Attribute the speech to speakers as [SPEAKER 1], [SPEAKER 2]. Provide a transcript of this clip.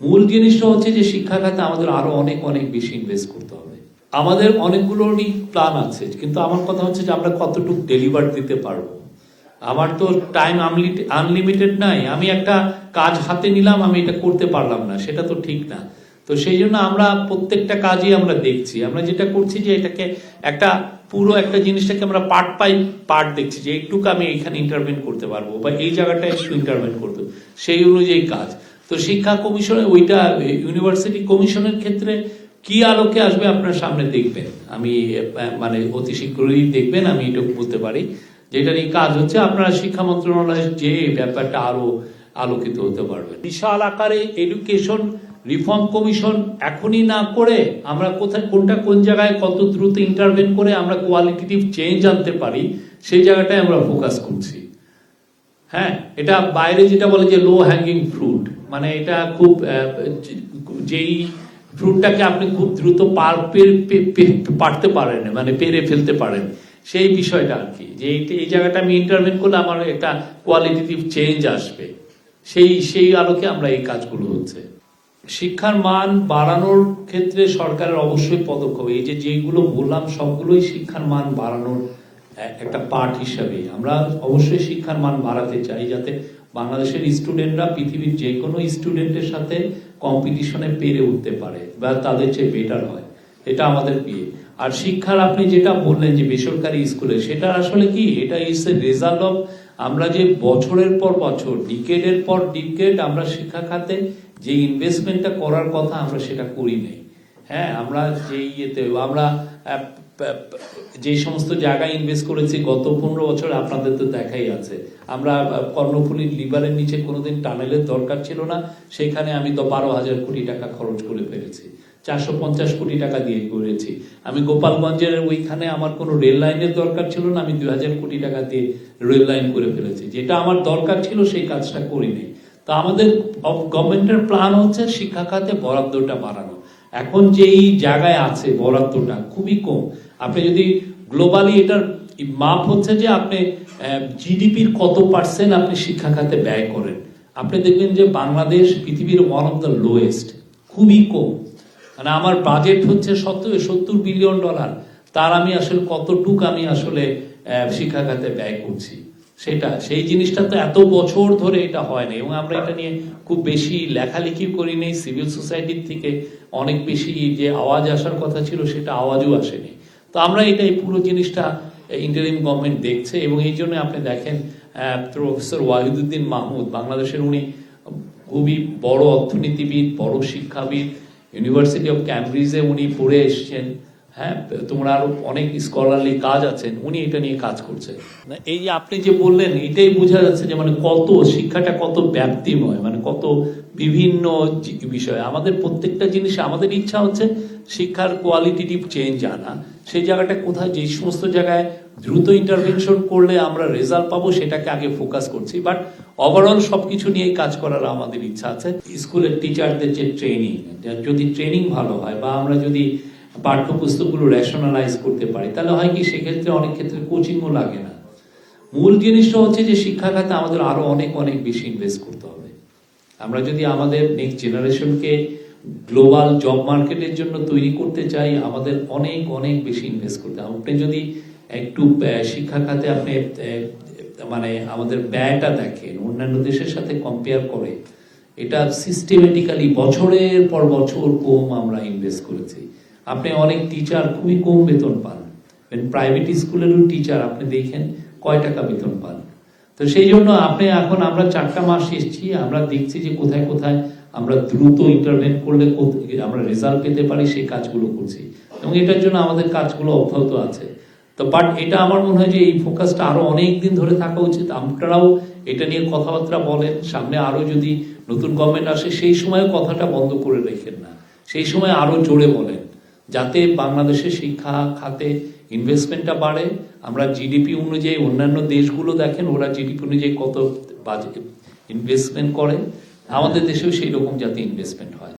[SPEAKER 1] মূল জিনিসটা হচ্ছে যে শিক্ষা খাতে আমাদের আরো অনেক অনেক বেশি ইনভেস্ট করতে হবে। আমাদের অনেকগুলোরই প্ল্যান আছে, কিন্তু আমার কথা হচ্ছে যে আমরা কতটুকু ডেলিভার দিতে পারবো। আমার তো টাইম আনলিমিটেড নাই, আমি একটা কাজ হাতে নিলাম, আমি এটা করতে পারলাম না, সেটা তো ঠিক না। তো সেই জন্য আমরা প্রত্যেকটা কাজই আমরা দেখছি, আমরা যেটা করছি যে এটাকে একটা পুরো একটা জিনিসটাকে আমরা পার্ট বাই পার্ট দেখছি, যে একটুকু আমি এখানে ইন্টারভেন করতে পারবো বা এই জায়গাটা একটু ইন্টারভেন করতে, সেই অনুযায়ী কাজ। তো শিক্ষা কমিশনে ওইটা ইউনিভার্সিটি কমিশনের ক্ষেত্রে কি আলোকে আসবে আপনার সামনে দেখবেন, আমি মানে অতি শীঘ্রই দেখবেন, আমি এটুকু বলতে পারি। যেটার এই কাজ হচ্ছে আপনারা শিক্ষা মন্ত্রণালয়ের যে ব্যাপারটা আরো আলোকিত হতে পারবে। বিশাল আকারে এডুকেশন রিফর্ম কমিশন এখনই না করে আমরা কোথায় কোনটা কোন জায়গায় কত দ্রুত ইন্টারভেন করে আমরা কোয়ালিটেটিভ চেঞ্জ আনতে পারি, সেই জায়গাটায় আমরা ফোকাস করছি। হ্যাঁ, এটা বাইরে যেটা বলে যে লো হ্যাঙ্গিং ফ্রুট, মানে এটা খুব যেই ফ্রুটটাকে আপনি খুব দ্রুত পারতে পারেন, মানে পেরে ফেলতে পারেন, সেই বিষয়টা আর কি, যে এই জায়গাটা আমি ইন্টারভেন করলে আমার একটা কোয়ালিটেটিভ চেঞ্জ আসবে, সেই আলোকে আমরা এই কাজগুলো হচ্ছে। শিক্ষার মান বাড়ানোর ক্ষেত্রে সরকারের অবশ্যই পদক্ষেপ, এই যে যেগুলো বললাম সবগুলোই শিক্ষার মান বাড়ানোর একটা পার্ট হিসাবে। আমরা অবশ্যই শিক্ষার মান বাড়াতে চাই, যাতে বাংলাদেশের স্টুডেন্টরা পৃথিবীর যে কোনো স্টুডেন্টের সাথে কম্পিটিশনে পেরে উঠতে পারে বা তাদের চেয়ে বেটার হয়, এটা আমাদের বিয়ে। আর শিক্ষার আপনি যেটা বললেন যে বেসরকারি স্কুলে, সেটা আসলে কি, এটা ইজ এ রেজাল্ট অফ আমরা যে বছরের পর বছর ডিকেডের পর ডিকেড আমরা শিক্ষা খাতে যে ইনভেস্টমেন্টটা করার কথা আমরা সেটা করি নাই। হ্যাঁ, আমরা যে আমরা যে সমস্ত জায়গায় ইনভেস্ট করেছি গত 15 বছর, আপনাদের তো দেখাই আছে। আমরা কর্ণফুলীর লিভারের নিচে কোনোদিন টানেলের দরকার ছিল না, সেখানে আমি তো 12,000 কোটি টাকা খরচ করে ফেলেছি, 450 কোটি টাকা দিয়ে করেছি। আমি গোপালগঞ্জের ওইখানে আমার কোনো রেল লাইনের দরকার ছিল না, আমি 2,000 কোটি টাকা দিয়ে রেল লাইন করে ফেলেছি। যেটা আমার দরকার ছিল সেই কাজটা করিনি। তো আমাদের গভর্নমেন্টের প্ল্যান হচ্ছে শিক্ষা খাতে বরাদ্দটা বাড়ানো। এখন যেই জায়গায় আছে বরাদ্দটা খুবই কম। আপনি যদি গ্লোবালি এটার মাপ হচ্ছে যে আপনি জিডিপির কত পার্সেন্ট আপনি শিক্ষা খাতে ব্যয় করেন, আপনি দেখবেন যে বাংলাদেশ পৃথিবীর ওয়ান অফ দ্য লোয়েস্ট, খুবই কম। মানে আমার বাজেট হচ্ছে 70 বিলিয়ন ডলার, তার আমি আসলে কতটুক আমি আসলে শিক্ষা খাতে ব্যয় করছি, সেই জিনিসটা তো এত বছর ধরে এটা হয় না। এবং আমরা এটা নিয়ে খুব বেশি লেখালেখি করি নেই, সিভিল সোসাইটির থেকে অনেক বেশি যে আওয়াজ আসার কথা ছিল সেটা আওয়াজও আসেনি। তো আমরা এই পুরো জিনিসটা ইন্টারিম গভর্নমেন্ট দেখছে, এবং এই জন্য আপনি দেখেন প্রফেসর ওয়াহিদুদ্দিন মাহমুদ, বাংলাদেশের উনি খুবই বড় অর্থনীতিবিদ, বড় শিক্ষাবিদ, ইউনিভার্সিটি অফ ক্যামব্রিজে উনি পড়ে এসছেন। হ্যাঁ, তোমরা আরো অনেক স্কলারলি কাজ আছেন, উনি এটা নিয়ে কাজ করছেন। এই যে আপনি যে বললেন, এটাই বোঝা যাচ্ছে যে মানে কত শিক্ষাটা কত ব্যাপ্তিময়, মানে কত বিভিন্ন বিষয়। আমাদের প্রত্যেকটা জিনিসে আমাদের ইচ্ছা হচ্ছে শিক্ষার কোয়ালিটেটিভ চেঞ্জ আনা, সেই জায়গাটা কোথায়, যে সমস্ত জায়গায় দ্রুত ইন্টারভেনশন করলে আমরা রেজাল্ট পাবো সেটাকে আগে ফোকাস করছি। বাট ওভারঅল সবকিছু নিয়েই কাজ করার আমাদের ইচ্ছা আছে। স্কুলের টিচারদের যে ট্রেনিং, যদি ট্রেনিং ভালো হয় বা আমরা যদি পাঠ্যপুস্তকগুলো রেশনালাইজ করতে পারি, তাহলে হয় কি, সেক্ষেত্রে অনেক ক্ষেত্রে কোচিংও লাগে না। মূল জিনিসটা হচ্ছে যে শিক্ষা খাতে আমাদের আরো অনেক অনেক বেশি ইনভেস্ট করতে হবে। আমরা যদি আমাদের নেক্সট জেনারেশনকে গ্লোবাল জব মার্কেটের জন্য তৈরি করতে চাই, আমাদের অনেক অনেক বেশি ইনভেস্ট করতে হবে। আপনি যদি একটু শিক্ষা খাতে আপনি মানে আমাদের ব্যয়টা দেখেন অন্যান্য দেশের সাথে কম্পেয়ার করে, এটা সিস্টেমেটিক্যালি বছরের পর বছর কম আমরা ইনভেস্ট করেছি। আপনি অনেক টিচার খুবই কম বেতন পান, প্রাইভেট স্কুলেরও টিচার আপনি দেখেন কয় টাকা বেতন পান। তো সেই জন্য এখন আমরা 4টা মাস এসেছি, আমরা দেখছি যে কোথায় কোথায় আমরা দ্রুত ইন্টারভেন করলে আমরা রেজাল্ট পেতে পারি, সেই কাজগুলো করছি, এবং এটার জন্য আমাদের কাজগুলো অব্যাহত আছে। তো বাট এটা আমার মনে হয় যে এই ফোকাসটা আরো অনেক দিন ধরে থাকা উচিত। আপনারাও এটা নিয়ে কথাবার্তা বলেন, সামনে আরো যদি নতুন গভর্নমেন্ট আসে সেই সময় কথাটা বন্ধ করে রেখেন না, সেই সময় আরো জোরে বলেন, যাতে বাংলাদেশের শিক্ষা খাতে ইনভেস্টমেন্টটা বাড়ে। আমরা জিডিপি অনুযায়ী, অন্যান্য দেশগুলো দেখেন ওরা জিডিপি অনুযায়ী কত বাজেট ইনভেস্টমেন্ট করে, আমাদের দেশেও সেই রকম যাতে ইনভেস্টমেন্ট হয়।